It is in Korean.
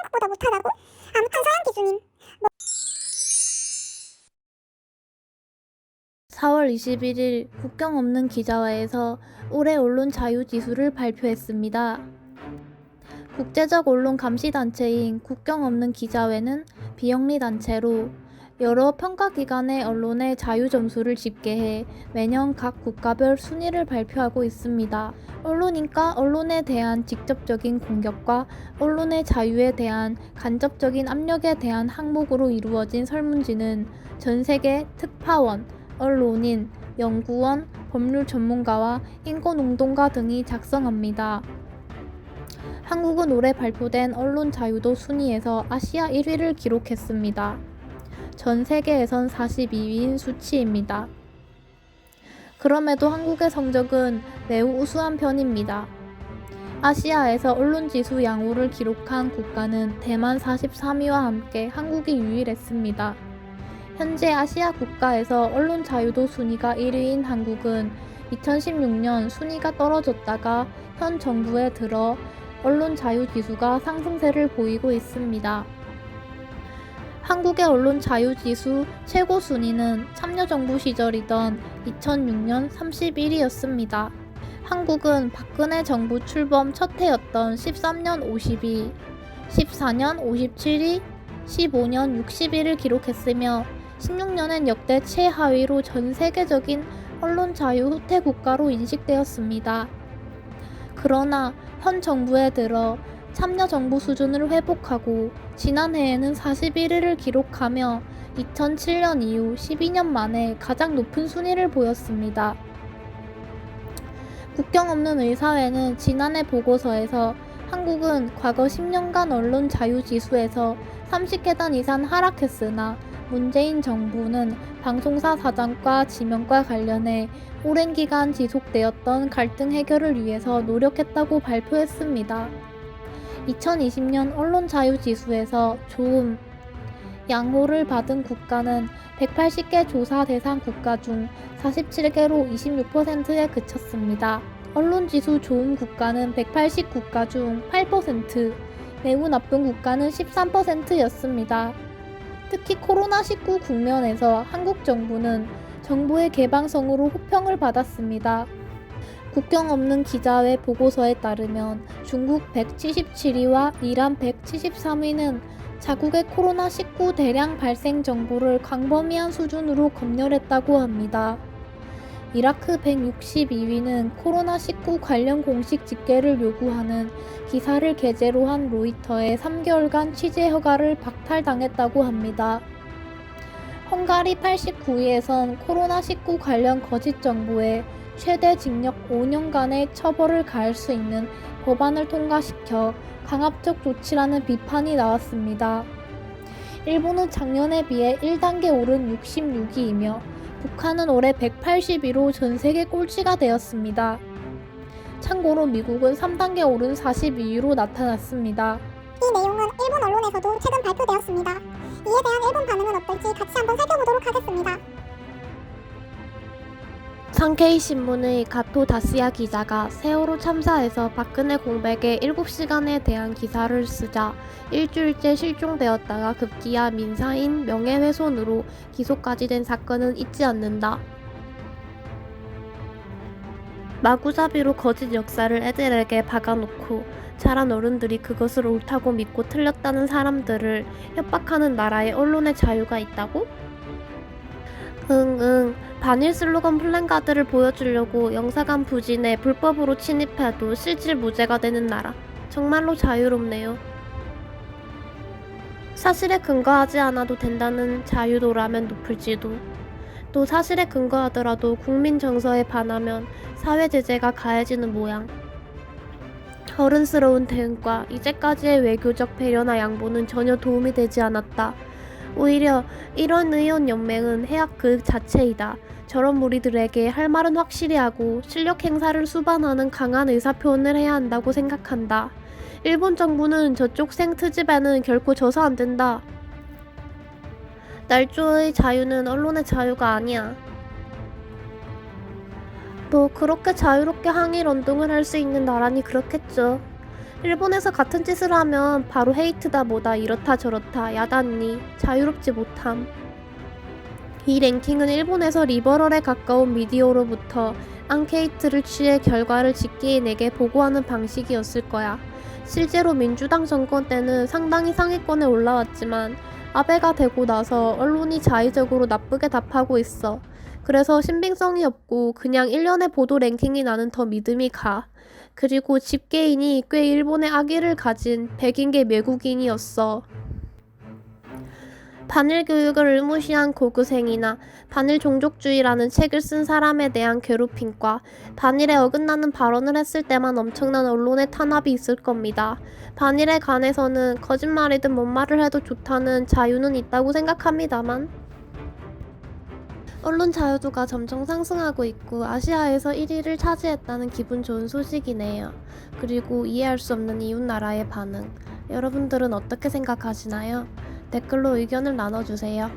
한국보다 못하다고? 아무튼 서양 기준임. 4월 21일 국경 없는 기자회에서 올해 언론 자유 지수를 발표했습니다. 국제적 언론 감시 단체인 국경 없는 기자회는 비영리 단체로 여러 평가기관의 언론의 자유 점수를 집계해 매년 각 국가별 순위를 발표하고 있습니다. 언론인과 언론에 대한 직접적인 공격과 언론의 자유에 대한 간접적인 압력에 대한 항목으로 이루어진 설문지는 전 세계 특파원, 언론인, 연구원, 법률 전문가와 인권운동가 등이 작성합니다. 한국은 올해 발표된 언론 자유도 순위에서 아시아 1위를 기록했습니다. 전 세계에선 42위인 수치입니다. 그럼에도 한국의 성적은 매우 우수한 편입니다. 아시아에서 언론지수 양호를 기록한 국가는 대만 43위와 함께 한국이 유일했습니다. 현재 아시아 국가에서 언론 자유도 순위가 1위인 한국은 2016년 순위가 떨어졌다가 현 정부에 들어 언론 자유 지수가 상승세를 보이고 있습니다. 한국의 언론 자유 지수 최고 순위는 참여정부 시절이던 2006년 31위였습니다. 한국은 박근혜 정부 출범 첫 해였던 13년 52, 14년 57위, 15년 60위를 기록했으며 16년엔 역대 최하위로 전 세계적인 언론 자유 후퇴 국가로 인식되었습니다. 그러나 현 정부에 들어 참여정부 수준을 회복하고 지난해에는 41위를 기록하며 2007년 이후 12년 만에 가장 높은 순위를 보였습니다. 국경 없는 의사회는 지난해 보고서에서 한국은 과거 10년간 언론 자유 지수에서 30계단 이상 하락했으나 문재인 정부는 방송사 사장과 지명과 관련해 오랜 기간 지속되었던 갈등 해결을 위해서 노력했다고 발표했습니다. 2020년 언론 자유 지수에서 좋음, 양호를 받은 국가는 180개 조사 대상 국가 중 47개로 26%에 그쳤습니다. 언론 지수 좋음 국가는 180국가 중 8%, 매우 나쁜 국가는 13%였습니다. 특히 코로나19 국면에서 한국 정부는 정보의 개방성으로 호평을 받았습니다. 국경 없는 기자회 보고서에 따르면 중국 177위와 이란 173위는 자국의 코로나19 대량 발생 정보를 광범위한 수준으로 검열했다고 합니다. 이라크 162위는 코로나19 관련 공식 집계를 요구하는 기사를 게재로 한 로이터의 3개월간 취재 허가를 박탈당했다고 합니다. 헝가리 89위에선 코로나19 관련 거짓 정보에 최대 징역 5년간의 처벌을 가할 수 있는 법안을 통과시켜 강압적 조치라는 비판이 나왔습니다. 일본은 작년에 비해 1단계 오른 66위이며 북한은 올해 180위로 전 세계 꼴찌가 되었습니다. 참고로 미국은 3단계 오른 42위로 나타났습니다. 이 내용은 일본 언론에서도 최근 발표되었습니다. 이에 대한 일본 반응은 어떨지 같이 한번 살펴보도록 하겠습니다. 상케이 신문의 가토 다스야 기자가 세월호 참사에서 박근혜 공백의 7시간에 대한 기사를 쓰자 일주일째 실종되었다가 급기야 민사인 명예훼손으로 기소까지 된 사건은 잊지 않는다. 마구잡이로 거짓 역사를 애들에게 박아놓고 자란 어른들이 그것을 옳다고 믿고 틀렸다는 사람들을 협박하는 나라에 언론의 자유가 있다고? 반일 슬로건 플랜카드를 보여주려고 영사관 부진에 불법으로 침입해도 실질무죄가 되는 나라. 정말로 자유롭네요. 사실에 근거하지 않아도 된다는 자유도라면 높을지도. 또 사실에 근거하더라도 국민 정서에 반하면 사회 제재가 가해지는 모양. 어른스러운 대응과 이제까지의 외교적 배려나 양보는 전혀 도움이 되지 않았다. 오히려 이런 의원 연맹은 해악 그 자체이다. 저런 무리들에게 할 말은 확실히 하고 실력 행사를 수반하는 강한 의사표현을 해야 한다고 생각한다. 일본 정부는 저쪽 생트집에는 결코 져서 안 된다. 날조의 자유는 언론의 자유가 아니야. 뭐 그렇게 자유롭게 항일 운동을 할 수 있는 나라니 그렇겠죠. 일본에서 같은 짓을 하면 바로 헤이트다 뭐다 이렇다 저렇다 야단니 자유롭지 못함. 이 랭킹은 일본에서 리버럴에 가까운 미디어로부터 앙케이트를 취해 결과를 직계인에게 보고하는 방식이었을 거야. 실제로 민주당 정권 때는 상당히 상위권에 올라왔지만 아베가 되고 나서 언론이 자의적으로 나쁘게 답하고 있어. 그래서 신빙성이 없고 그냥 일련의 보도 랭킹이 나는 더 믿음이 가. 그리고 집계인이 꽤 일본의 악의를 가진 백인계 외국인이었어. 반일 교육을 의무시한 고교생이나 반일 종족주의라는 책을 쓴 사람에 대한 괴롭힘과 반일에 어긋나는 발언을 했을 때만 엄청난 언론의 탄압이 있을 겁니다. 반일에 관해서는 거짓말이든 뭔 말을 해도 좋다는 자유는 있다고 생각합니다만 언론 자유도가 점점 상승하고 있고 아시아에서 1위를 차지했다는 기분 좋은 소식이네요. 그리고 이해할 수 없는 이웃나라의 반응. 여러분들은 어떻게 생각하시나요? 댓글로 의견을 나눠주세요.